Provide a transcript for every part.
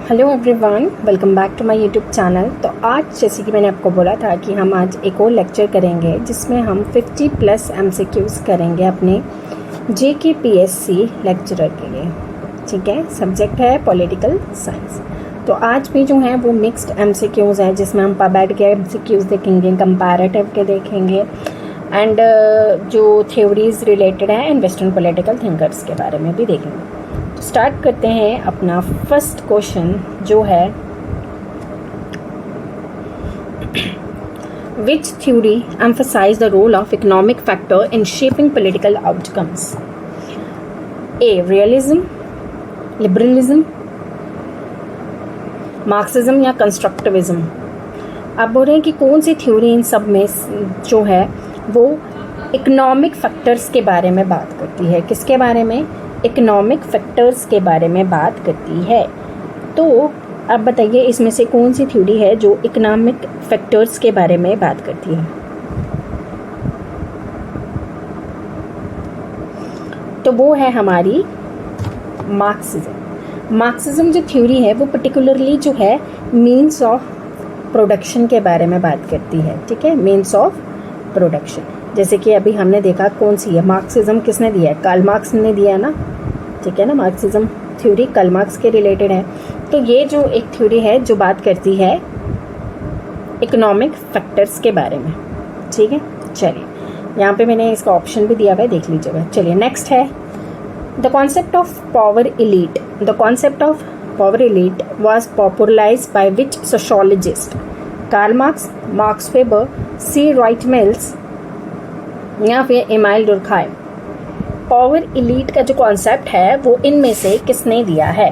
Hello everyone, welcome back to my YouTube channel. तो आज जैसे कि मैंने आपको बोला था कि हम आज एक और लेक्चर करेंगे जिसमें हम 50+ MCQs करेंगे अपने JKPSC लेक्चरर के लिए। ठीक है, सब्जेक्ट है पॉलिटिकल साइंस। तो आज भी जो है वो मिक्स्ड MCQs है जिसमें हम पबैट के MCQs देखेंगे, कंपैरेटिव के देखेंगे एंड जो थ्योरीज रिलेटेड है एंड वेस्टर्न पॉलिटिकल थिंकर्स के बारे में भी देखेंगे। स्टार्ट करते हैं अपना फर्स्ट क्वेश्चन जो है which theory emphasize the role of economic factor in shaping political outcomes. A realism, liberalism, Marxism या कंस्ट्रक्टिविज्म। आप बोल रहे हैं कि कौन सी थ्योरी इन सब में जो है वो इकोनॉमिक फैक्टर्स के बारे में बात करती है। किसके बारे में? इकोनॉमिक फैक्टर्स के बारे में बात करती है। तो अब बताइए इसमें से कौन सी थ्योरी है जो इकोनॉमिक फैक्टर्स के बारे में बात करती है? तो वो है हमारी मार्क्सिज्म। मार्क्सिज्म जो थ्योरी है वो पर्टिकुलरली जो है मीन्स ऑफ प्रोडक्शन के बारे में बात करती है। ठीक है, मीन्स ऑफ प्रोडक्शन। जैसे कि अभी हमने देखा कौन सी है मार्क्सिज्म, किसने दिया है? कार्ल मार्क्स ने दिया ना। ठीक है ना, मार्क्सिज्म थ्योरी कार्ल मार्क्स के रिलेटेड है। तो ये जो एक थ्योरी है जो बात करती है इकोनॉमिक फैक्टर्स के बारे में। ठीक है, चलिए यहाँ पे मैंने इसका ऑप्शन भी दिया हुआ है, देख लीजिएगा। चलिए नेक्स्ट है the concept of power elite. The concept of power elite was popularized by which sociologist? Karl Marx, Max Weber, C Wright Mills या फिर एमाइल डुर्खाइम। पावर एलीट का जो कॉन्सेप्ट है वो इनमें से किसने दिया है?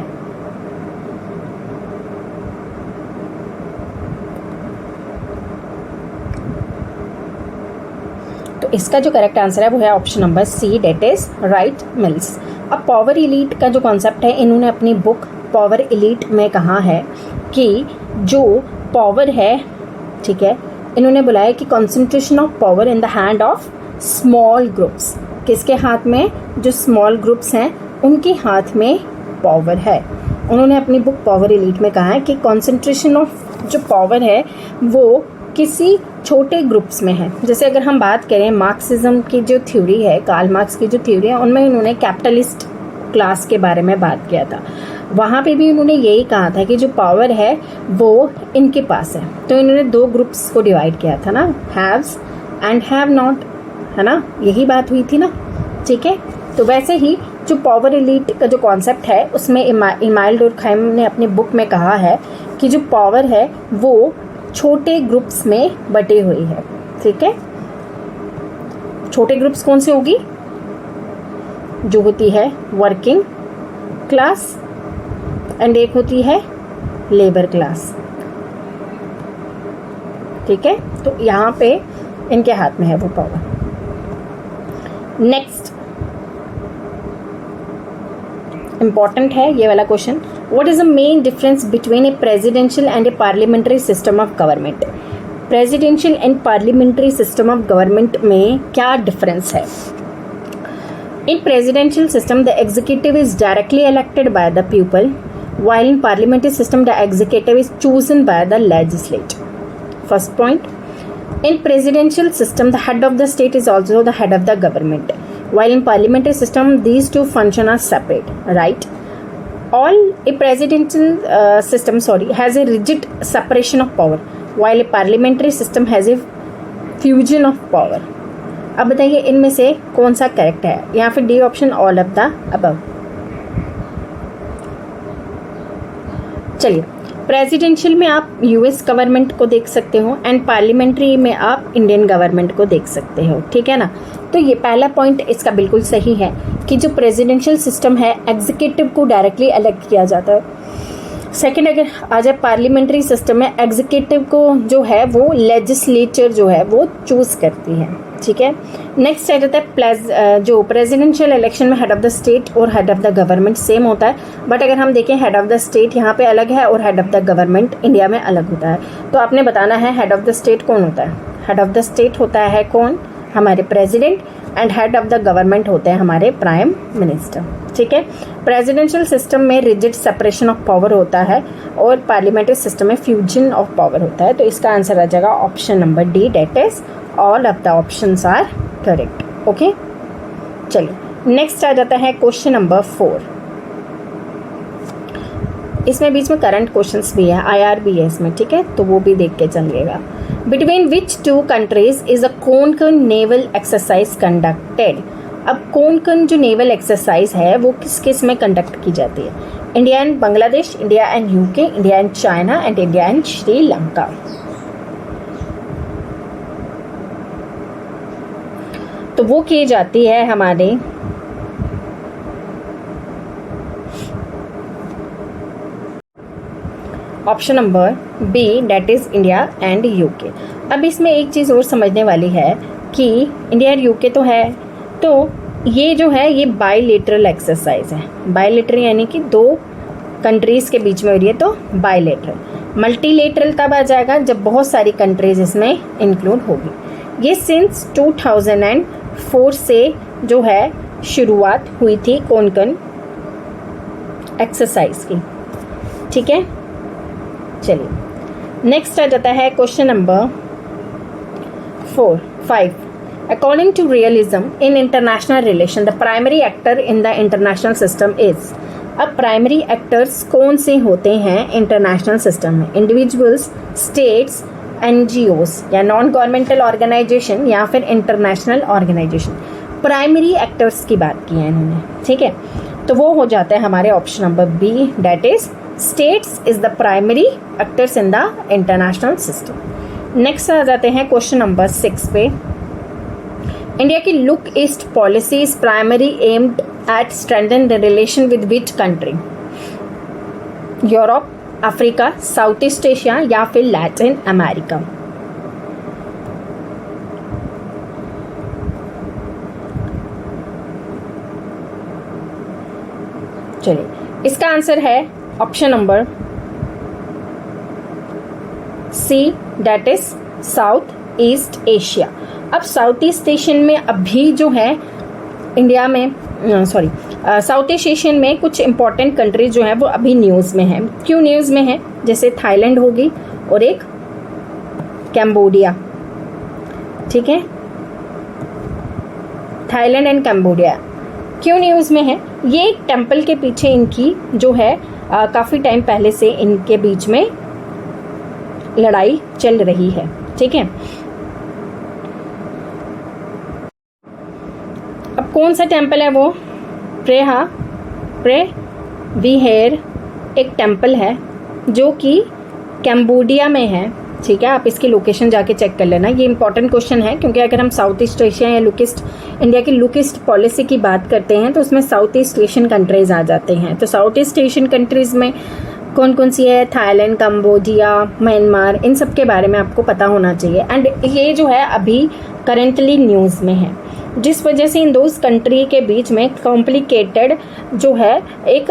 तो इसका जो करेक्ट आंसर है वो है option number C, that is Wright Mills. अब पावर एलीट का जो कॉन्सेप्ट है इन्होंने अपनी बुक पावर एलीट में कहा है कि जो पावर है, ठीक है, इन्होंने बुलाया कि concentration of power in the hand of small groups. किसके हाथ में? जो स्मॉल ग्रुप्स हैं उनके हाथ में पावर है। उन्होंने अपनी बुक पावर एलीट में कहा है कि कॉन्सेंट्रेशन ऑफ जो पावर है वो किसी छोटे ग्रुप्स में है। जैसे अगर हम बात करें मार्क्सिज्म की जो थ्योरी है, कार्ल मार्क्स की जो थ्योरी है, उनमें उन्होंने कैपिटलिस्ट क्लास के बारे में बात किया था। वहाँ पे भी उन्होंने यही कहा था कि जो पावर है वो इनके पास है। तो इन्होंने दो ग्रुप्स को डिवाइड किया था ना, हैव्स एंड हैव नॉट, है ना, यही बात हुई थी ना। ठीक है, तो वैसे ही जो पावर एलीट का जो कॉन्सेप्ट है उसमें एमाइल डुर्खाइम ने अपनी बुक में कहा है कि जो पावर है वो छोटे ग्रुप्स में बटे हुई है। ठीक है, छोटे ग्रुप्स कौन से होगी? जो होती है वर्किंग क्लास एंड एक होती है लेबर क्लास। ठीक है, तो यहाँ पे इनके हाथ में है वो पावर। नेक्स्ट इंपॉर्टेंट है ये वाला question. What is the main difference between a presidential and a parliamentary system of government? Presidential and parliamentary system of government में क्या डिफरेंस है? In presidential system the executive is directly elected by the people, while in parliamentary system the executive is chosen by the legislature. First point, in presidential system the head of the state is also the head of the government, while in parliamentary system these two functions are separate, right? All a presidential system has a rigid separation of power, while a parliamentary system has a fusion of power. अब बताइए इनमें से कौन सा correct है? या फिर D option all of the above. चलिए, प्रेसिडेंशियल में आप यूएस गवर्नमेंट को देख सकते हो एंड पार्लियामेंट्री में आप इंडियन गवर्नमेंट को देख सकते हो। ठीक है ना, तो ये पहला पॉइंट इसका बिल्कुल सही है कि जो प्रेसिडेंशियल सिस्टम है एग्जीक्यूटिव को डायरेक्टली इलेक्ट किया जाता है। सेकंड, अगर आ जाए पार्लियामेंट्री सिस्टम में एग्जीक्यूटिव को जो है वो लेजिस्लेचर जो है वो चूज करती है। ठीक है, नेक्स्ट आ जाता है जो प्रेसिडेंशियल इलेक्शन में हेड ऑफ द स्टेट और head of the government same होता है, बट अगर हम देखें हेड ऑफ द स्टेट यहाँ पे अलग है और head of the government India में अलग होता है। तो आपने बताना है हेड ऑफ द स्टेट कौन होता है? हेड ऑफ द स्टेट होता है कौन? हमारे president, and head of the government होते हैं हमारे प्राइम मिनिस्टर। ठीक है, प्रेसिडेंशियल सिस्टम में रिजिड सेपरेशन ऑफ पावर होता है और पार्लियामेंट्री सिस्टम में फ्यूजन ऑफ पावर होता है। तो इसका आंसर आ जाएगा option number D, that is all of the options are correct. Okay, चलिए नेक्स्ट आ जाता है क्वेश्चन नंबर 4। इसमें बीच में करंट क्वेश्चंस भी है, IRB है इसमें, ठीक है, तो वो भी देख के चलिएगा। Between which two countries is a Konkan naval exercise conducted. अब कोनकन जो नेवल एक्सरसाइज है वो किस किस में कंडक्ट की जाती है? India and Bangladesh, India and UK, India and China and India and Sri Lanka. तो वो की जाती है हमारे option number B, that is India and UK. अब इसमें एक चीज़ और समझने वाली है कि इंडिया और यूके तो है, तो ये जो है ये बायलेटरल एक्सरसाइज है। बायलेटरल यानी कि दो कंट्रीज़ के बीच में हो रही है, तो बायलेटरल। मल्टीलेटरल तब आ जाएगा जब बहुत सारी कंट्रीज़ इसमें इंक्लूड होगी। ये सिंस 2004 से जो है शुरुआत हुई थी कोनकन एक्सरसाइज की। ठीक है, चलिए नेक्स्ट आ जाता है question number 5। According to realism in international relation the primary actor in the international system is. अब प्राइमरी एक्टर्स कौन से होते हैं इंटरनेशनल सिस्टम में? इंडिविजुअल्स, स्टेट्स, NGOs या नॉन गवर्नमेंटल ऑर्गेनाइजेशन या फिर इंटरनेशनल ऑर्गेनाइजेशन। प्राइमरी एक्टर्स की बात की है इन्होंने, ठीक है, तो वो हो जाता है हमारे option number B, that is states is the primary actors in the international system. Next आ जाते हैं क्वेश्चन नंबर 6 पे। इंडिया की look east policy is primary aimed at strengthen the relation with which country? Europe, Africa, south east Asia या फिर Latin America. चलिए इसका answer है option number C, that is south east Asia. अब south east Asian में अभी जो है इंडिया में साउथ ईस्ट एशियन में कुछ इंपॉर्टेंट कंट्रीज जो है वो अभी न्यूज़ में है। क्यों न्यूज़ में है? जैसे थाईलैंड होगी और एक कैम्बोडिया। ठीक है, थाईलैंड एंड कैम्बोडिया क्यों न्यूज़ में है? ये एक टेम्पल के पीछे इनकी जो है काफ़ी टाइम पहले से इनके बीच में लड़ाई चल रही है। ठीक है, अब कौन सा टेम्पल है वो? प्रेविहेर एक टेम्पल है जो कि कैम्बोडिया में है। ठीक है, आप इसकी लोकेशन जाके चेक कर लेना। ये इंपॉर्टेंट क्वेश्चन है क्योंकि अगर हम साउथ ईस्ट एशिया या लुकिस्ट इंडिया की लुकिस्ट पॉलिसी की बात करते हैं तो उसमें साउथ ईस्ट एशियन कंट्रीज आ जाते हैं। तो साउथ ईस्ट एशियन कंट्रीज में कौन कौन सी है? थाईलैंड, कंबोडिया, म्यांमार, इन सब के बारे में आपको पता होना चाहिए। एंड ये जो है अभी करेंटली न्यूज़ में है, जिस वजह से इन दो कंट्री के बीच में कॉम्प्लिकेटेड जो है एक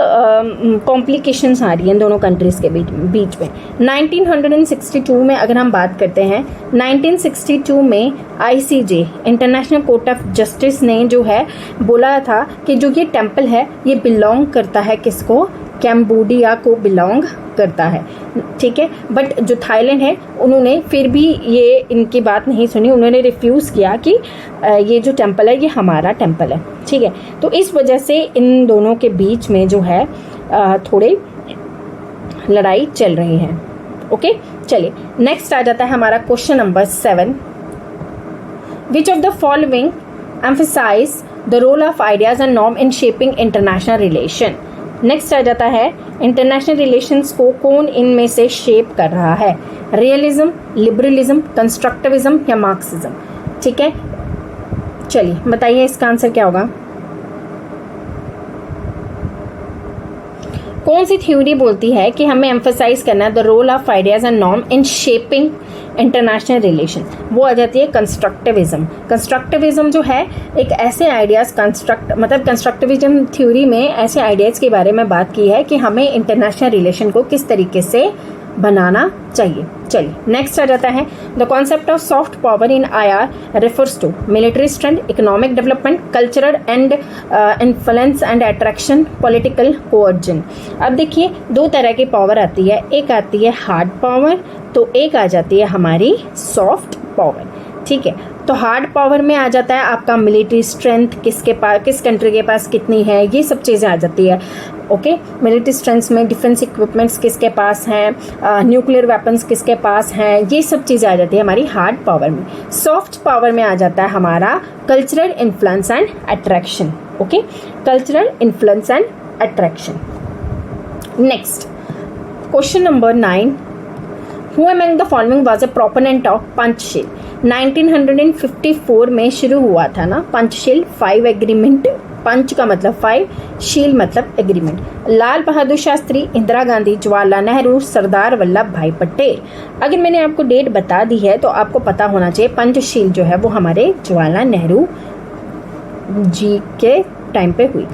कॉम्प्लिकेशंस आ रही हैं दोनों कंट्रीज़ के बीच में। 1962 में अगर हम बात करते हैं, 1962 में ICJ international court of justice ने जो है बोला था कि जो ये टेम्पल है ये बिलोंग करता है किसको? कैम्बोडिया को बिलोंग करता है। ठीक है, बट जो थाईलैंड है उन्होंने फिर भी ये इनकी बात नहीं सुनी, उन्होंने रिफ्यूज़ किया कि ये जो टेम्पल है ये हमारा टेम्पल है। ठीक है, तो इस वजह से इन दोनों के बीच में जो है थोड़े लड़ाई चल रही है। ओके, चलिए नेक्स्ट आ जाता है हमारा question number 7। Which of the following emphasise the role of ideas and norm in shaping international relation? Next आ जाता है इंटरनेशनल रिलेशंस को कौन इनमें से शेप कर रहा है? रियलिज्म, लिबरलिज्म, कंस्ट्रक्टिविज्म या मार्क्सिज्म? ठीक है, चलिए बताइए इसका आंसर क्या होगा। कौन सी थ्योरी बोलती है कि हमें एम्फसाइज करना है the role of ideas and norm in shaping international relation? वो आ जाती है कंस्ट्रक्टिविज्म। कंस्ट्रक्टिविज्म जो है एक ऐसे आइडियाज़ कंस्ट्रक्टिविज्म थ्योरी में ऐसे आइडियाज़ के बारे में बात की है कि हमें इंटरनेशनल रिलेशन को किस तरीके से बनाना चाहिए। चलिए नेक्स्ट आ जाता है, the concept of soft power in IR refers to military strength, economic development, cultural and influence and attraction, political coercion. अब देखिए दो तरह की पावर आती है, एक आती है हार्ड पावर, तो एक आ जाती है हमारी सॉफ्ट पावर। ठीक है, तो हार्ड पावर में आ जाता है आपका मिलिट्री स्ट्रेंथ, किसके पास, किस कंट्री के पास कितनी है, ये सब चीज़ें आ जाती है। ओके, मिलिट्री स्ट्रेंथ में डिफेंस इक्विपमेंट्स किसके पास हैं, न्यूक्लियर वेपन्स किसके पास हैं, ये सब चीज़ें आ जाती है हमारी हार्ड पावर में। सॉफ्ट पावर में आ जाता है हमारा cultural influence and attraction. Okay, cultural influence and attraction. Next question number 9, Who among the following was a proponent of Panchsheel? 1954 में शुरू हुआ था ना पंचशील 5 एग्रीमेंट। पंच का मतलब 5, शील मतलब एग्रीमेंट। लाल बहादुर शास्त्री, इंदिरा गांधी, जवाहरलाल नेहरू, सरदार वल्लभ भाई पटेल। अगर मैंने आपको डेट बता दी है तो आपको पता होना चाहिए पंचशील जो है वो हमारे जवाहरलाल नेहरू जी के टाइम पे हुई।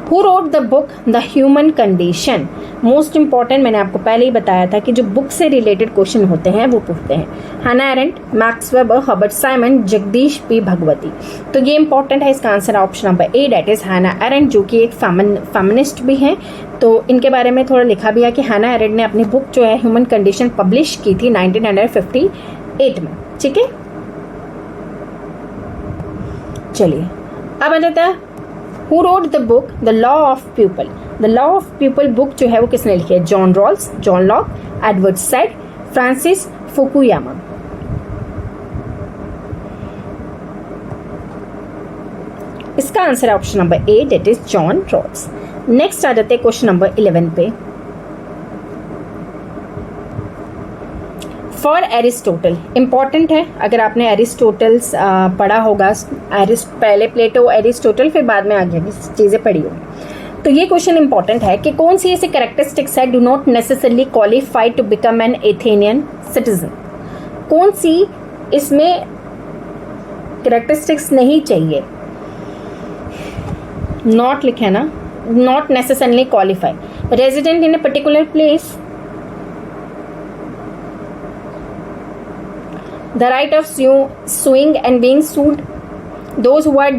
Who wrote the book The Human Condition? Most important, मैंने आपको पहले ही बताया था कि जो बुक से रिलेटेड क्वेश्चन होते हैं वो पूछते हैं। Hannah Arendt, Max Weber, Herbert Simon, Jagdish P Bhagwati. तो ये इंपॉर्टेंट है, इसका answer option number A, that is Hannah Arendt, जो कि एक फेमिनिस्ट भी हैं। तो इनके बारे में थोड़ा लिखा भी है कि हैना एरेंट ने अपनी बुक जो है ह्यूमन कंडीशन पब्लिश की थी 1958 में। ठीक है, चलिए अब आ जाता है Who wrote the book The Law of Pupil? The Law of Pupil book जो है वो किसने लिखी है? John Rawls, John Locke, Edward Said, Francis Fukuyama. इसका आंसर है option number A, that is John Rawls. Next आ जाते हैं क्वेश्चन नंबर 11 पे। फॉर एरिस्टोटल, इंपॉर्टेंट है, अगर आपने एरिस्टोटल्स पढ़ा होगा, पहले प्लेटो, एरिस्टोटल, फिर बाद में आगे की चीज़ें पढ़ी होगी। तो ये क्वेश्चन इंपॉर्टेंट है कि कौन सी ऐसी कैरेक्टरिस्टिक्स है do not necessarily qualify to become an Athenian citizen. कौन सी इसमें कैरेक्टरिस्टिक्स नहीं चाहिए, नॉट लिखे है ना, not necessarily qualify. Resident in a particular place, the right of suing and being sued, those who are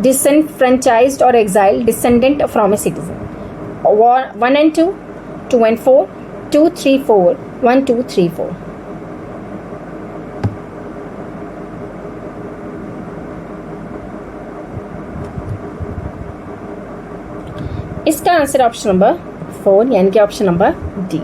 disenfranchised or exiled, descendant from a citizen. 1 and 2, 2 and 4, 2, 3, 4, 1, 2, 3, 4. इसका answer option number 4 यानी कि option number D.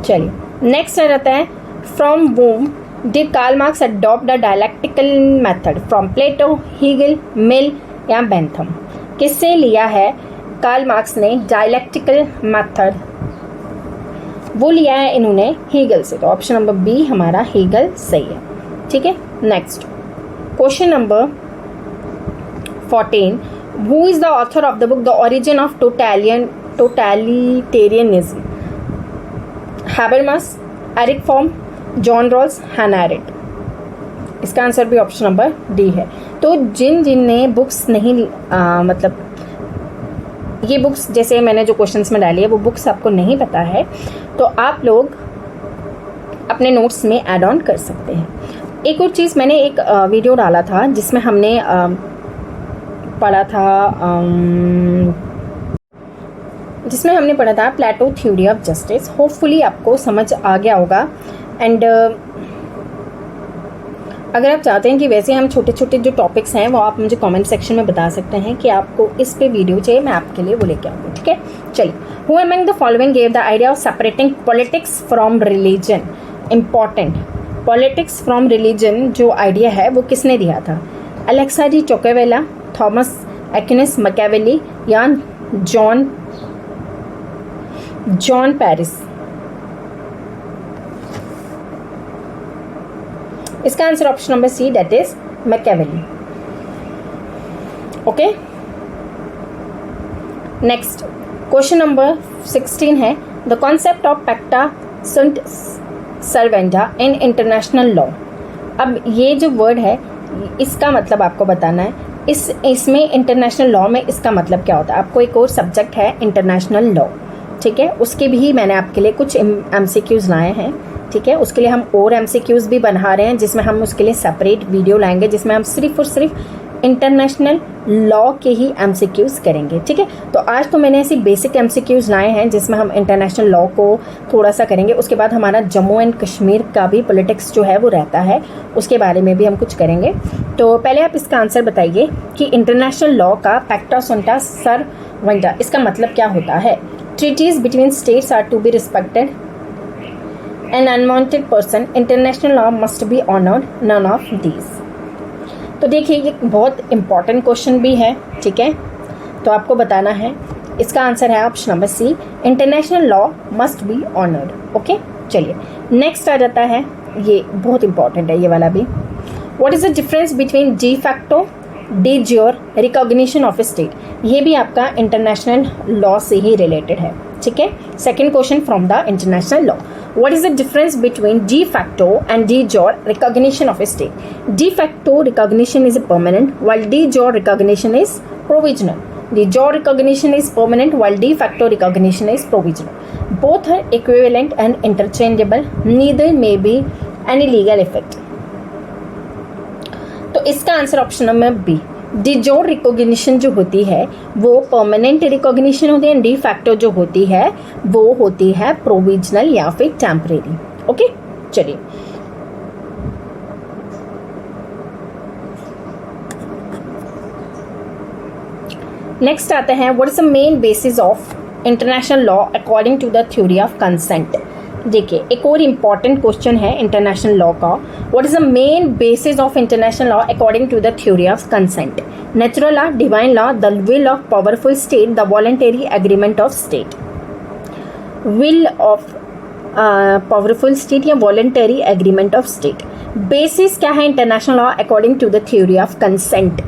चलिए next आ जाता है, from whom did Karl Marx adopt the dialectical method? From Plato, Hegel, Mill या Bentham? किससे लिया है कार्ल मार्क्स ने डायलैक्टिकल मेथड? वो लिया है इन्होंने हीगल से, तो ऑप्शन नंबर बी हमारा हीगल सही है। ठीक है, next question number 14, who is the author of the book the origin of totalitarianism? Habermas, Erich Fromm, John Rawls, Hannah Arendt. इसका आंसर भी ऑप्शन नंबर डी है। तो जिन ने बुक्स नहीं मतलब ये बुक्स जैसे मैंने जो क्वेश्चंस में डाली है वो बुक्स आपको नहीं पता है तो आप लोग अपने नोट्स में ऐड ऑन कर सकते हैं। एक और चीज़, मैंने एक वीडियो डाला था जिसमें हमने पढ़ा था प्लेटो थ्योरी ऑफ जस्टिस। होपफुली आपको समझ आ गया होगा। एंड अगर आप चाहते हैं कि वैसे हम छोटे छोटे जो टॉपिक्स हैं वो आप मुझे कमेंट सेक्शन में बता सकते हैं कि आपको इस पे वीडियो चाहिए, मैं आपके लिए वो लेके आऊँगी। ठीक है, चलिए, who among the following gave the idea of separating politics from religion? Important, politics from religion जो आइडिया है वो किसने दिया था? Alexis de Tocqueville, Thomas Aquinas Machiavelli या जॉन पेरिस? इसका answer option number C, that is Machiavelli. Okay, next question number 16 है, the concept of pacta sunt servanda in international law. अब ये जो वर्ड है इसका मतलब आपको बताना है, इसमें इंटरनेशनल लॉ में इसका मतलब क्या होता है। आपको एक और सब्जेक्ट है इंटरनेशनल लॉ। ठीक है, उसके भी मैंने आपके लिए कुछ MCQs लाए हैं। ठीक है, उसके लिए हम और MCQs भी बना रहे हैं, जिसमें हम उसके लिए सेपरेट वीडियो लाएंगे, जिसमें हम सिर्फ और सिर्फ इंटरनेशनल लॉ के ही MCQs करेंगे। ठीक है, तो आज तो मैंने ऐसी बेसिक MCQs लाए हैं जिसमें हम इंटरनेशनल लॉ को थोड़ा सा करेंगे। उसके बाद हमारा जम्मू एंड कश्मीर का भी पॉलिटिक्स जो है वो रहता है, उसके बारे में भी हम कुछ करेंगे। तो पहले आप इसका आंसर बताइए कि इंटरनेशनल लॉ का पैक्टा सुंटा सर्वेंटा इसका मतलब क्या होता है। Treaties between states are to be respected an unwanted person, international law must be honoured, none of these. तो देखिए ये बहुत इंपॉर्टेंट क्वेश्चन भी है। ठीक है, तो आपको बताना है, इसका आंसर है option number C, international law must be honoured. Okay, चलिए नेक्स्ट आ जाता है, ये बहुत इंपॉर्टेंट है ये वाला भी। What is the difference between de facto de jure recognition of a state, ये भी आपका इंटरनेशनल लॉ से ही रिलेटेड है। ठीक है, second question from the international law, what is the difference between de facto and de jure recognition of a state? De facto recognition is permanent while de jure recognition is provisional. De jure recognition is permanent while de facto recognition is provisional. Both are equivalent and interchangeable. Neither may be any legal effect. तो इसका answer option number B, de jure recognition जो होती है वो permanent recognition होती है, de facto जो होती है वो होती है प्रोविजनल या फिर टेम्परेरी। ओके, चलिए नेक्स्ट आते हैं, what is the main basis of international law according to the theory of consent. देखिए एक और इम्पॉर्टेंट क्वेश्चन है इंटरनेशनल लॉ का, what is the main basis of international law according to the theory of consent. Natural law, divine law, the will of powerful state, the voluntary agreement of state. Will of powerful state या voluntary agreement of state, basis क्या है international law according to the theory of consent.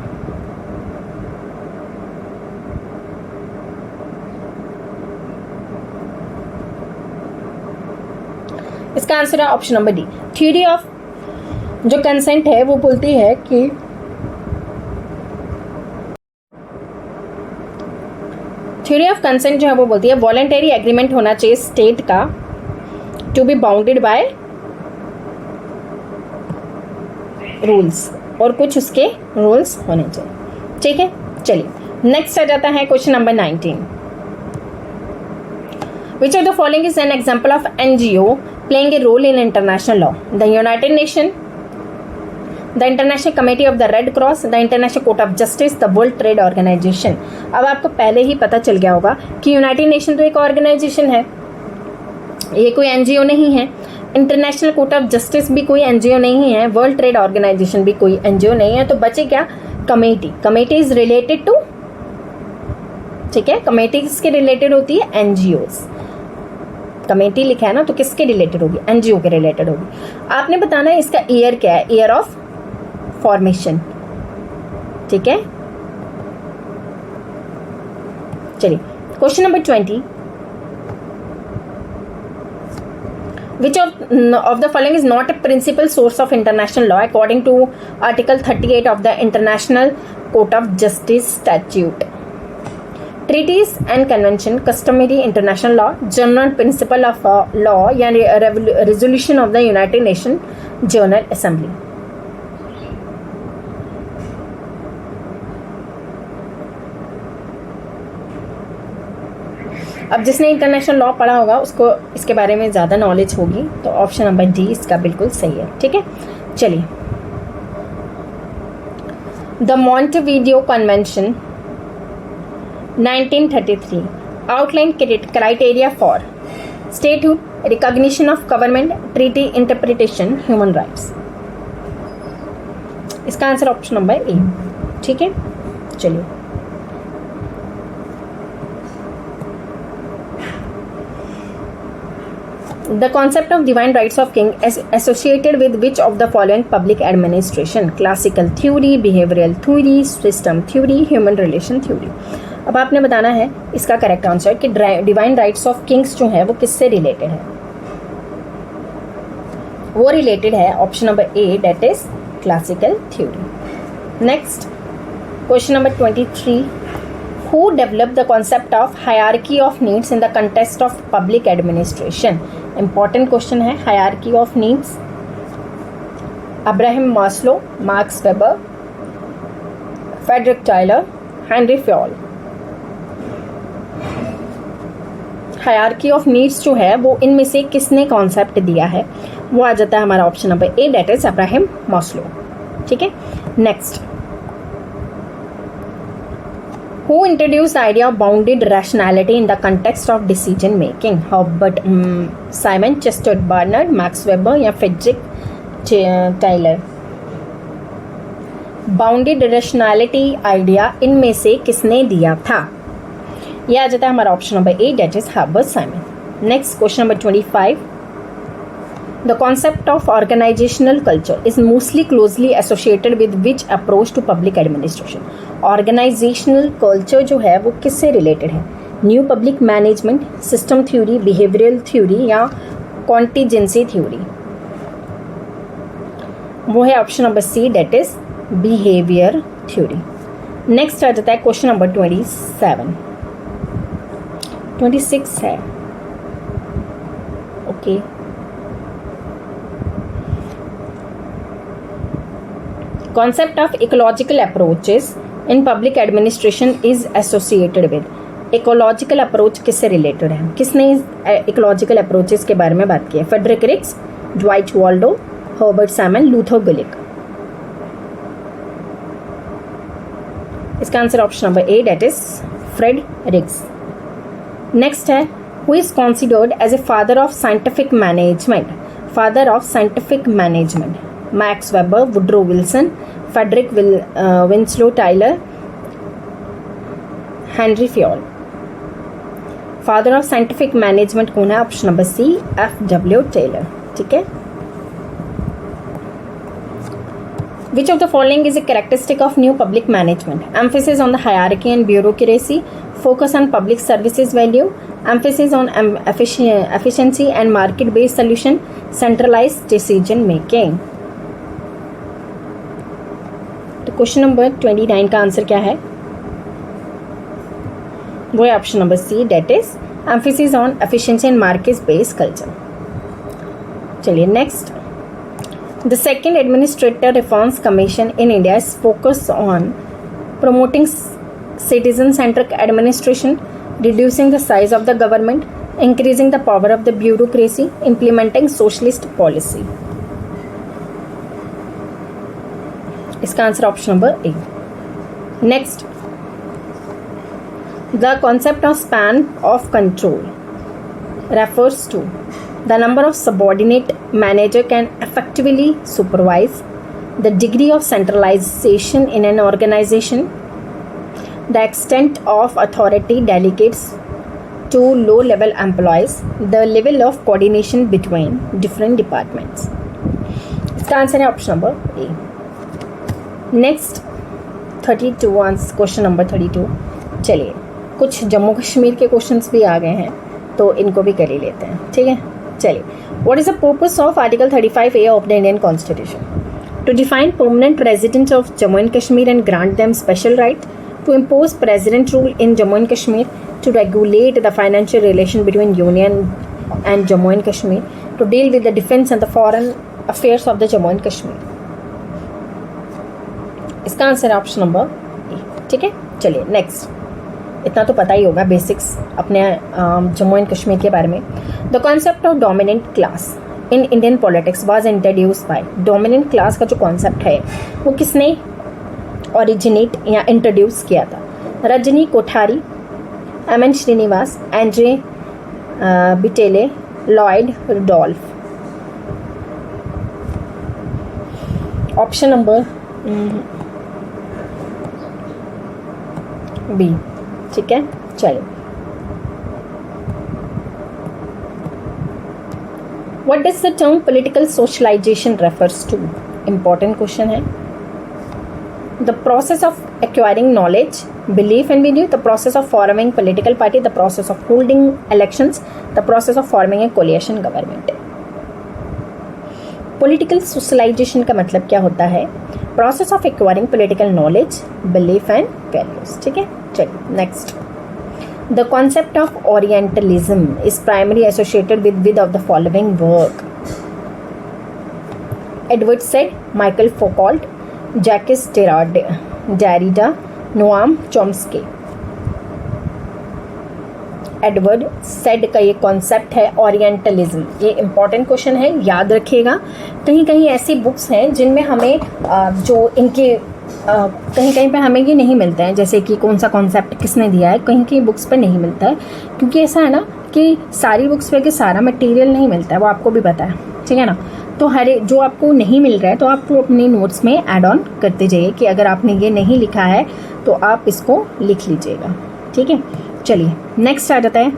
इसका answer है option number D, theory of जो consent है वो बोलती है कि थ्योरी ऑफ कंसेंट जो है वो बोलती है वॉलंटरी एग्रीमेंट होना चाहिए स्टेट का, to be bounded by rules, और कुछ उसके रूल्स होने चाहिए। ठीक है, चलिए नेक्स्ट आ जाता है question number 19, which of the following is an example of NGO playing a role in international law? The United Nations, the International Committee of the Red Cross, the International Court of Justice, the World Trade Organization. अब आपको पहले ही पता चल गया होगा कि United nation तो एक ऑर्गेनाइजेशन है, ये कोई NGO नहीं है। इंटरनेशनल कोर्ट ऑफ जस्टिस भी कोई NGO नहीं है, वर्ल्ड ट्रेड ऑर्गेनाइजेशन भी कोई NGO नहीं है। तो बचे क्या, committee. Committee is related to, ठीक है, कमेटी किसके रिलेटेड होती है, NGOs। कमेटी लिखा है ना, तो किसके रिलेटेड होगी, NGO के रिलेटेड होगी। आपने बताना है इसका ईयर क्या है, ईयर ऑफ फॉर्मेशन। ठीक है, चलिए question number 20, which of the following is not a principal source of international law according to article 38 of the International Court of Justice statute? Treaties and convention, customary international law, general principle of law या resolution of the United Nations General Assembly। अब जिसने international law पढ़ा होगा उसको इसके बारे में ज़्यादा नॉलेज होगी, तो ऑप्शन नंबर डी इसका बिल्कुल सही है। ठीक है, चलिए the मॉन्टेविडियो convention 1933 outline criteria for statehood, recognition of government, treaty interpretation, human rights। इसका आंसर ऑप्शन नंबर ए। ठीक है, चलिए The concept of divine rights of king is associated with which of the following public administration? Classical theory, behavioral theory, system theory, human relation theory। अब आपने बताना है इसका correct answer कि divine rights of Kings जो है वो किससे रिलेटेड है। वो रिलेटेड है option number A, that is classical theory. Next question number 23, Who developed the concept of hierarchy of needs in the context of public administration? Important question है hierarchy of needs. Abraham Maslow, Max Weber, Frederick Taylor, Henry Fayol. Hierarchy of needs जो है वो इनमें से किसने concept दिया है? वो आ जाता है हमारा option number A, that is Abraham Maslow. ठीक है, next. Who introduced the idea of bounded rationality in the context of decision making? Herbert Simon, Chester Barnard, Max Weber या Frederick Taylor. Bounded rationality idea इनमें से किसने दिया था? यह आ जाता है हमारा option number A, that is Herbert Simon. Next question number 25. The concept of organizational culture is mostly closely associated with which approach to public administration? Organizational culture जो है वो किससे रिलेटेड है? New public management, system theory, behavioural theory या contingency theory? वो है option number C, that is behaviour theory. Next आ जाता है क्वेश्चन नंबर 27. 26 है. Okay. Concept of ecological approaches in public administration is associated with. Ecological approach किससे related है? किसने ecological approaches के बारे में बात की है? Frederick Riggs, Dwight Waldo, Herbert Simon, Luther Gulick. इसका answer option number A, that is Fred Riggs. Next है, who is considered as a father of scientific management? Father of scientific management. Max Weber, Woodrow Wilson, Frederick Winslow Taylor, Henry Fayol. Father of scientific management कौन है? Option number C, F.W. Taylor. ठीक है. Which of the following is a characteristic of new public management? Emphasis on the hierarchy and bureaucracy, focus on public services value, emphasis on efficiency and market-based solution, centralized decision making. तो question number 29 का answer क्या है? वो है option number C, that is emphasis on efficiency and market based culture. चलिए next. The second administrator reforms commission in India is focus on promoting citizen centric administration, reducing the size of the government, increasing the power of the bureaucracy, implementing socialist policy. इसका answer option number A. Next. The concept of span of control refers to the number of subordinate manager can effectively supervise, the degree of centralization in an organization, the extent of authority delegates to low level employees, the level of coordination between different departments. इसका answer है option number A. Next 32 question number 32. चलिए कुछ जम्मू कश्मीर के questions भी आ गए हैं तो इनको भी कर ही लेते हैं. ठीक है, चलिए. What is the purpose of article 35A of the Indian constitution? To define permanent residents of Jammu and Kashmir and grant them special right, to impose president rule in Jammu and Kashmir, to regulate the financial relation between union and Jammu and Kashmir, to deal with the defence and the foreign affairs of the Jammu and Kashmir. इसका answer है option number A. ठीक है, चलिए next. इतना तो पता ही होगा basics अपने जम्मू एंड कश्मीर के बारे में. The concept of dominant class in Indian politics was introduced by. Dominant class का जो कॉन्सेप्ट है वो किसने ओरिजिनेट या इंट्रोड्यूस किया था? Rajni Kothari, M N. Srinivas, Andre Beteille, Lloyd Rudolph. Option number B. ठीक है, चलिए. What does the term political socialization refers to? Important question है. The process of acquiring knowledge, belief and belief, the process of forming political party, the process of holding elections, the process of forming a coalition government. Political socialisation का मतलब क्या होता है? Process of acquiring political knowledge, belief and values. ठीक है, चलिए next. The concept of orientalism is primary associated with of the following work. Edward Said, Michael Foucault, Jacques Derrida, Noam Chomsky. Edward Said का ये concept है orientalism. ये important question है, याद रखिएगा। कहीं कहीं ऐसी बुक्स हैं जिनमें हमें जो इनके कहीं कहीं पे हमें ये नहीं मिलते हैं, जैसे कि कौन सा कॉन्सेप्ट किसने दिया है, कहीं कहीं बुक्स पे नहीं मिलता है, क्योंकि ऐसा है ना कि सारी बुक्स पे कि सारा मटेरियल नहीं मिलता है, वो आपको भी पता है, ठीक है ना। तो हर जो आपको नहीं मिल रहा है तो आप अपने नोट्स में ऐड ऑन करते जाइए कि अगर आपने ये नहीं लिखा है तो आप इसको लिख लीजिएगा, ठीक है। चलिए नेक्स्ट आ जाता है,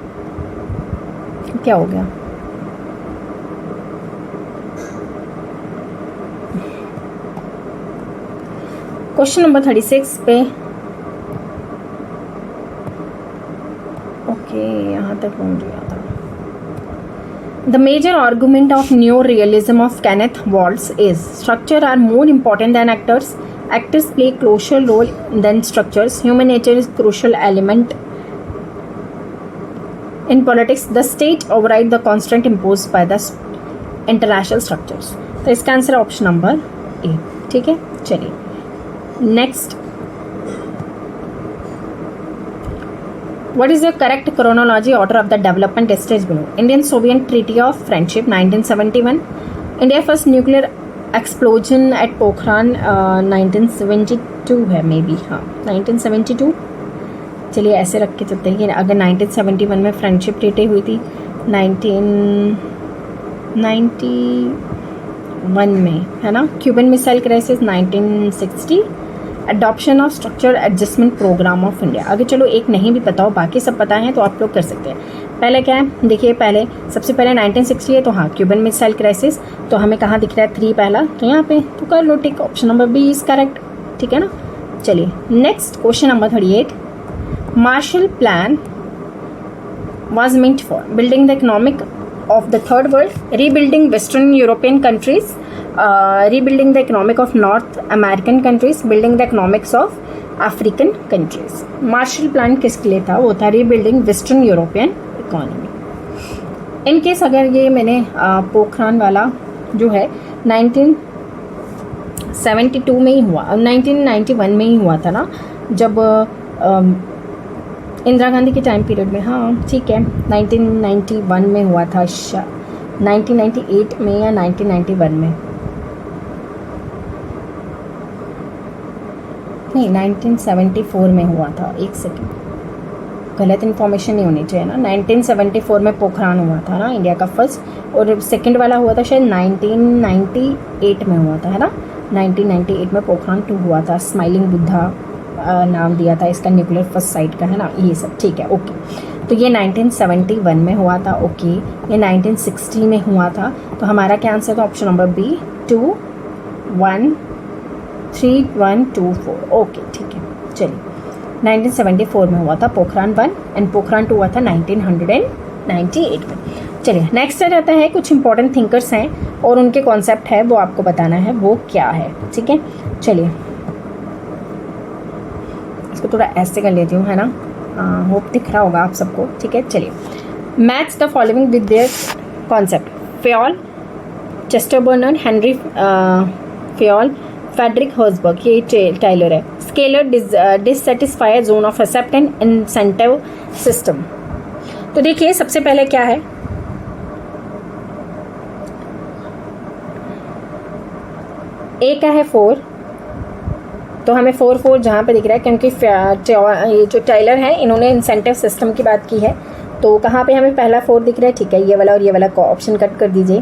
क्या हो गया, क्वेश्चन नंबर 36 पे। ओके, यहाँ तक पहुँच गया था। The major argument of neo-realism of Kenneth Waltz is structure are more important than actors. Actors play crucial role than structures. Human nature is crucial element in politics. The state override the constraint imposed by the international structures. तो इसका answer option number A, ठीक है। चलिए next, what is the correct chronology order of the development stage below? Indian Soviet Treaty of Friendship 1971, India first nuclear explosion at Pokhran 1972 है may be, हाँ 1972। चलिए ऐसे रख के चलते हैं कि अगर 1971 में फ्रेंडशिप ट्रीटी हुई थी, 1991 में है ना, Cuban missile crisis 1960, adoption of structure adjustment programme of India. अगर चलो एक नहीं भी पता हो, बाकी सब पता है तो आप लोग कर सकते हैं। पहले क्या है, देखिए पहले सबसे पहले 1960 है, तो हाँ क्यूबन मिसाइल क्राइसिस, तो हमें कहाँ दिख रहा है 3 पहला, तो यहाँ पे तो कर लो tick, option number B is correct, ठीक है ना। चलिए next question number 38, Marshall plan was meant for building the economic of the third world, rebuilding Western European countries, rebuilding the economic of North American countries, building the economics of African countries. Marshall plan किसके लिए था? वो था rebuilding Western European economy. In case अगर ये मैंने पोखरान वाला जो है 1972 में ही हुआ, 1991 में ही हुआ था ना, जब इंदिरा गांधी के टाइम पीरियड में, हाँ ठीक है 1991 में हुआ था, 1998 में या 1991 में, नहीं 1974 में हुआ था। एक सेकेंड, गलत इन्फॉर्मेशन नहीं होनी चाहिए ना। 1974 में पोखरान हुआ था ना इंडिया का फर्स्ट, और सेकंड वाला हुआ था शायद 1998 में हुआ था, है ना। 1998 में पोखरान 2 हुआ था, स्माइलिंग बुद्धा नाम दिया था इसका न्यूक्लियर फर्स्ट साइट का, है ना, ये सब ठीक है ओके। तो ये 1971 में हुआ था, ओके। ये 1960 में हुआ था, तो हमारा क्या आंसर था? ऑप्शन नंबर बी 21324, ओके ठीक है। चलिए 1974 में हुआ था पोखरान 1 एंड पोखरान 2 हुआ था 1998 में। चलिए नेक्स्ट आ जाता है, कुछ इंपॉर्टेंट थिंकर्स हैं और उनके कॉन्सेप्ट है वो आपको बताना है वो क्या है, ठीक है। चलिए इसको थोड़ा ऐसे कर लेती हूँ, है ना, होप दिख रहा होगा आप सबको, ठीक है। चलिए match the following with their concept. Fayol, Chester Barnard, Henri Fayol, Frederick Herzberg, ये टाइलर है। Scalar dissatisfier zone of acceptance incentive system. तो देखिए सबसे पहले क्या है, ए का है 4, तो हमें 4 जहाँ पे दिख रहा है, क्योंकि ये जो टाइलर है इन्होंने इंसेंटिव सिस्टम की बात की है, तो कहाँ पे हमें पहला 4 दिख रहा है, ठीक है, ये वाला और ये वाला को ऑप्शन कट कर दीजिए।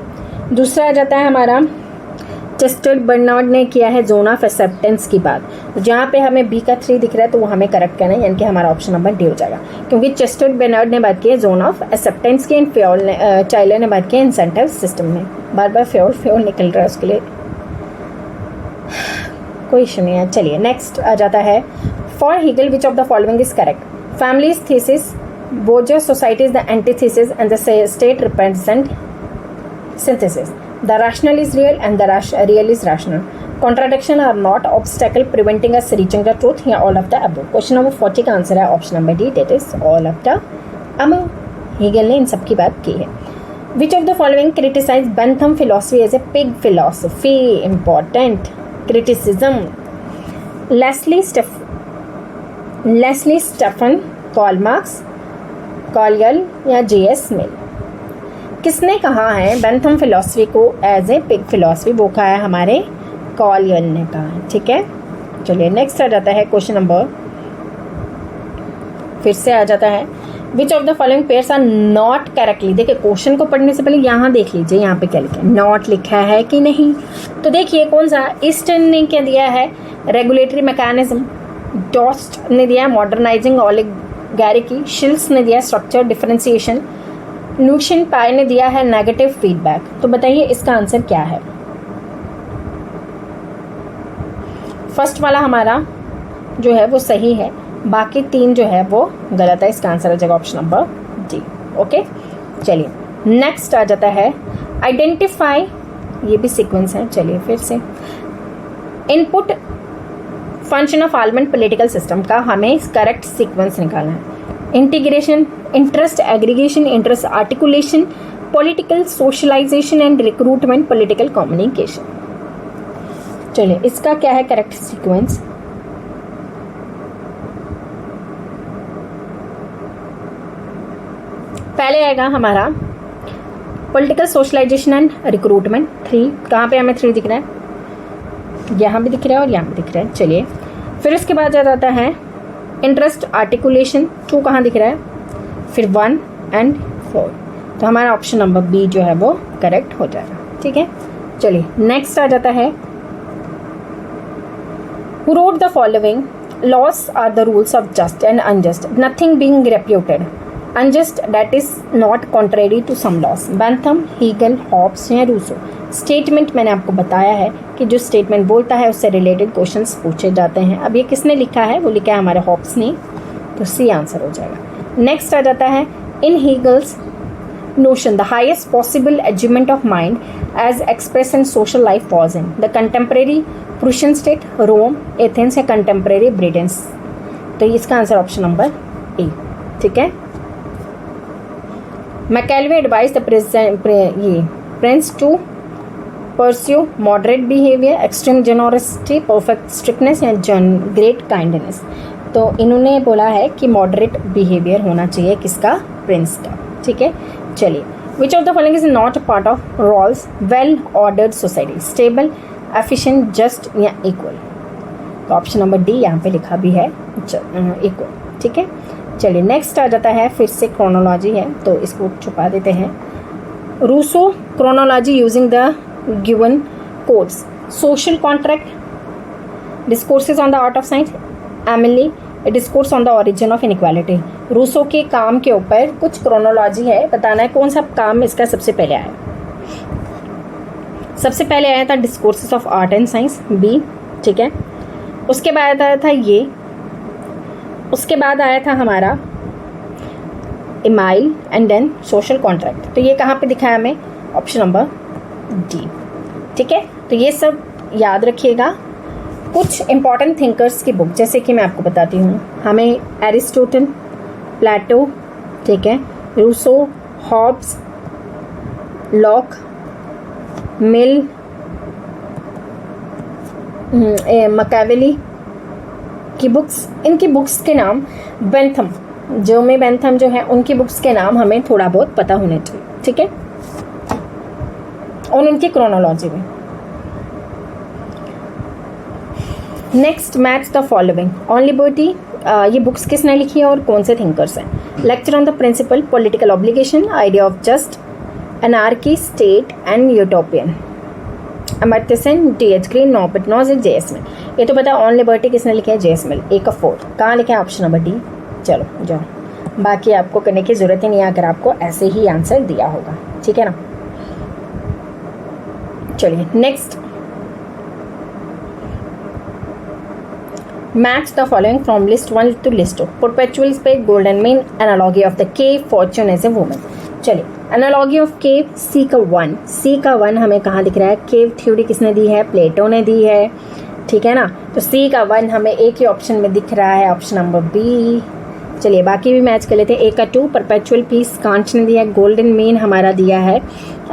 दूसरा आ जाता है हमारा, चेस्टर बर्नार्ड ने किया है जोन ऑफ एक्सेप्टेंस की बात, तो जहाँ पे हमें बी का 3 दिख रहा है तो वो हमें करेक्ट करना है, यानी कि हमारा ऑप्शन नंबर डी हो जाएगा, क्योंकि चेस्टर बर्नार्ड ने बात की है जोन ऑफ एक्सेप्टेंस की एंड फ्योल ने टाइलर ने बात की है इंसेंटिव सिस्टम में। बार बार फ्योल निकल रहा है, उसके लिए कोई इशू नहीं है। चलिए नेक्स्ट आ जाता है, for Hegel which of the following is correct? Families thesis, bourgeois society is the antithesis and the state represent synthesis. The rational is real and the real is rational. Contradiction are not obstacle preventing us reaching the truth, या all of the above. Question number 40 का answer है option number D, that is all of the above. Hegel ने इन सब की बात की है। Which of the following criticise Bentham philosophy as a pig philosophy, important criticism. Leslie Stephen, Karl Marx, Carlyle या जे.एस. मिल। किसने कहा है बेंथम फिलोसफी को एज ए पिग फिलोसफी? वो कहा है हमारे कॉलियल ने कहा है, ठीक है। चलिए नेक्स्ट आ जाता है क्वेश्चन नंबर, फिर से आ जाता है which of the following pairs are not correctly. देखिए क्वेश्चन को पढ़ने से पहले यहाँ देख लीजिए, यहाँ पे क्या लिखा है, नॉट लिखा है कि नहीं। तो देखिए कौन सा, ईस्टर्न ने क्या दिया है, रेगुलेटरी मैकेनिज्म। डॉस्ट ने दिया है मॉडर्नाइजिंग ओलिगार्की। शिल्स ने दिया स्ट्रक्चर डिफरेंशिएशन। लुशियन पाई ने दिया है नेगेटिव फीडबैक। तो बताइए इसका आंसर क्या है। फर्स्ट वाला हमारा जो है वो सही है, बाकी तीन जो है वो गलत है। इसका आंसर हो जाएगा ऑप्शन नंबर डी। ओके चलिए नेक्स्ट आ जाता है आइडेंटिफाई, ये भी सीक्वेंस है। चलिए फिर से input function of Almond political system का हमें करेक्ट सीक्वेंस निकालना है। Integration, interest aggregation, interest articulation, political socialisation and recruitment, political communication. चलिए इसका क्या है करेक्ट सीक्वेंस। पहले आएगा हमारा पॉलिटिकल सोशलाइजेशन एंड रिक्रूटमेंट। 3 कहाँ पे हमें 3 दिख रहा है, यहाँ भी दिख रहा है और यहाँ भी दिख रहा है। चलिए फिर उसके बाद आ जाता है इंटरेस्ट आर्टिकुलेशन। 2 कहाँ दिख रहा है, फिर 1 एंड 4। तो हमारा ऑप्शन नंबर बी जो है वो करेक्ट हो जाएगा, ठीक है। चलिए नेक्स्ट आ जाता है who wrote the following laws are the rules of just and unjust, nothing being reputed, unjust that is not contrary to some laws. Bentham, Hegel, Hobbes या रूसो। स्टेटमेंट मैंने आपको बताया है कि जो स्टेटमेंट बोलता है उससे रिलेटेड क्वेश्चंस पूछे जाते हैं। अब ये किसने लिखा है, वो लिखा है हमारे हॉब्स ने, तो सी आंसर हो जाएगा। नेक्स्ट आ जाता है इन हीगल्स notion the highest possible achievement of mind as expressed in social life was in the contemporary Prussian state, Rome, Athens या contemporary Britain। तो इसका आंसर ऑप्शन नंबर ए, ठीक है। Machiavelli advise the prince to pursue moderate behavior, extreme generosity, perfect strictness या great kindness। तो इन्होंने बोला है कि मॉडरेट बिहेवियर होना चाहिए किसका, प्रिंस का, ठीक है। चलिए which of the following is not part of Rawls well ordered society, stable, efficient, just या इक्वल। तो ऑप्शन नंबर डी यहाँ पे लिखा भी है इक्वल, ठीक है। चलिए नेक्स्ट आ जाता है फिर से क्रोनोलॉजी है, तो इसको छुपा देते हैं। Rousseau chronology using the given codes, social contract, discourses on the art of science, Emile discourse on the origin of inequality. Rousseau के काम के ऊपर कुछ क्रोनोलॉजी है, बताना है कौन सा काम इसका सबसे पहले आया। सबसे पहले आया था discourses of art and science, B, ठीक है। उसके बाद आया था ये, उसके बाद आया था हमारा Emile and then social contract. तो ये कहाँ पे दिखाया हमें, ऑप्शन नंबर डी, ठीक है। तो ये सब याद रखिएगा। कुछ इंपॉर्टेंट थिंकर्स की बुक, जैसे कि मैं आपको बताती हूँ, हमें एरिस्टोटल, प्लेटो, ठीक है, रूसो, हॉब्स, लॉक, मिल, मैकियावेली की बुक्स, इनकी बुक्स के नाम, बेंथम, बेंथम जो है उनकी बुक्स के नाम हमें थोड़ा बहुत पता होने चाहिए, ठीक है, और उनकी क्रोनोलॉजी में। Next match the following on liberty, ये बुक्स किसने लिखी है और कौन से थिंकर्स हैं। Lecture on the principle, political obligation, idea of just, anarchy, state and utopian, Amartya Sen, T H. Green, Norbert Nozick, J S. Mill. ये तो पता है ऑन लिबर्टी किसने लिखा है, जे.एस. मिल। ए का 4 कहाँ लिखा है, ऑप्शन नंबर डी। चलो जाओ, बाकी आपको करने की जरूरत ही नहीं है अगर आपको ऐसे ही आंसर दिया होगा, ठीक है ना। चलिए next, match the following from list 1 to list 2। Perpetual peace, golden mean, analogy of the cave, fortune as a woman. चलिए एनालॉजी ऑफ केव, सी का 1, सी का 1 हमें कहाँ दिख रहा है? केव थ्योरी किसने दी है? प्लेटो ने दी है, ठीक है ना। तो सी का 1 हमें एक ही ऑप्शन में दिख रहा है, ऑप्शन नंबर बी। चलिए बाकी भी मैच कर लेते हैं। ए का 2 परपेचुअल पीस कांच ने दिया है, गोल्डन मीन हमारा दिया है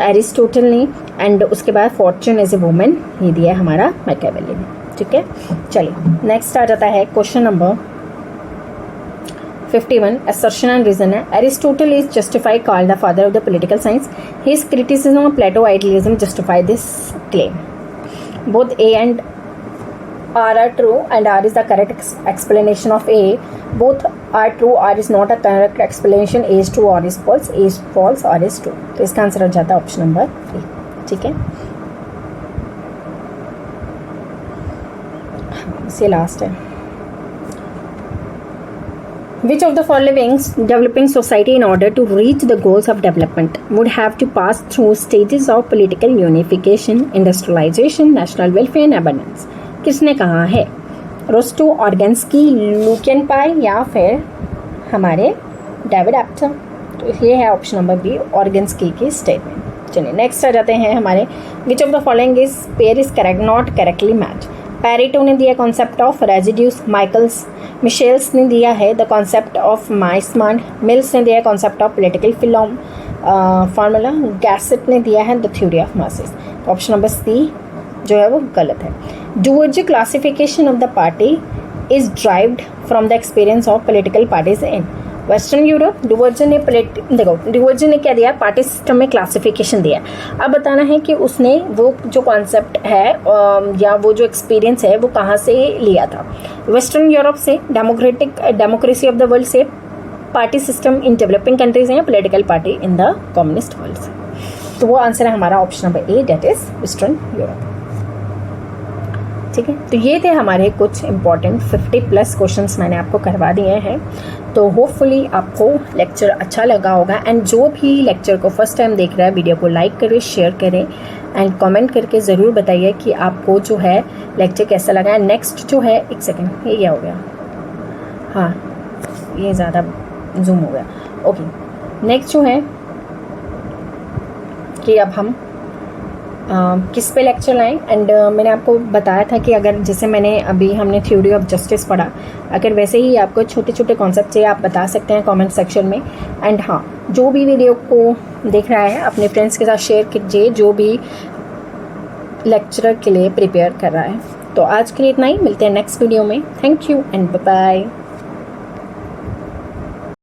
एरिस्टोटल ने, एंड उसके बाद फॉर्च्यून एज ए वुमेन ये दिया है हमारा मैकियावेली ने, ठीक है। चलिए नेक्स्ट आ जाता है question number 51, assertion and reason है। Aristotle is justified called the father of the political science. His criticism of Plato idealism justify this claim. Both A and R are true, and R is the correct explanation of A. Both are true, R is not a correct explanation. A is true, R is false. A is false, R is true. तो इसका answer हो जाता है option number 3, ठीक है। ये last है। Which of the following developing society in order to reach the goals of development would have to pass through stages of political unification, industrialization, national welfare and abundance? किसने कहा है? Rosto, Organski, लुकियन पाई या फिर हमारे David एप्टर? तो ये है option number B, Organski की स्टेटमेंट। चलिए नेक्स्ट आ जाते हैं हमारे विच of the following is pair is correct not correctly match. Pareto ने दिया कॉन्सेप्ट ऑफ रेजिड्यूस, मिशेल्स ने दिया है द कॉन्सेप्ट ऑफ माइसमान, मिल्स ने दिया है concept of political formula, gadget ने दिया है द थ्योरी ऑफ मासेस। तो ऑप्शन नंबर सी जो है वो गलत है। डुवर्जे classification of the party is derived from the experience of political parties in western Europe. Duverger ने डुवर्जे ने क्या दिया? पार्टी सिस्टम में क्लासिफिकेशन दिया। अब बताना है कि उसने वो जो कॉन्सेप्ट है या वो जो एक्सपीरियंस है वो कहाँ से लिया था? वेस्टर्न यूरोप से, डेमोक्रेसी ऑफ द वर्ल्ड से, party system in developing countries या political party in the communist world से। तो वो आंसर है हमारा option number A, that is western Europe, ठीक है। तो ये थे हमारे कुछ इंपॉर्टेंट 50+ क्वेश्चंस मैंने आपको करवा दिए हैं। तो होपफुली आपको लेक्चर अच्छा लगा होगा, एंड जो भी लेक्चर को फर्स्ट टाइम देख रहा है वीडियो को लाइक करें, शेयर करें एंड कमेंट करके ज़रूर बताइए कि आपको जो है लेक्चर कैसा लगा है। नेक्स्ट जो है, एक सेकेंड, ये क्या हो गया? हाँ, ये ज़्यादा जूम हो गया। ओके, नेक्स्ट जो है कि अब हम किस पे लेक्चर लाएं, एंड मैंने आपको बताया था कि अगर जैसे हमने थ्योरी ऑफ जस्टिस पढ़ा, अगर वैसे ही आपको छोटे छोटे कॉन्सेप्ट चाहिए आप बता सकते हैं कमेंट सेक्शन में। एंड हाँ, जो भी वीडियो को देख रहा है अपने फ्रेंड्स के साथ शेयर कीजिए जो भी लेक्चरर के लिए प्रिपेयर कर रहा है। तो आज के लिए इतना ही, मिलते हैं नेक्स्ट वीडियो में। Thank you and bye bye.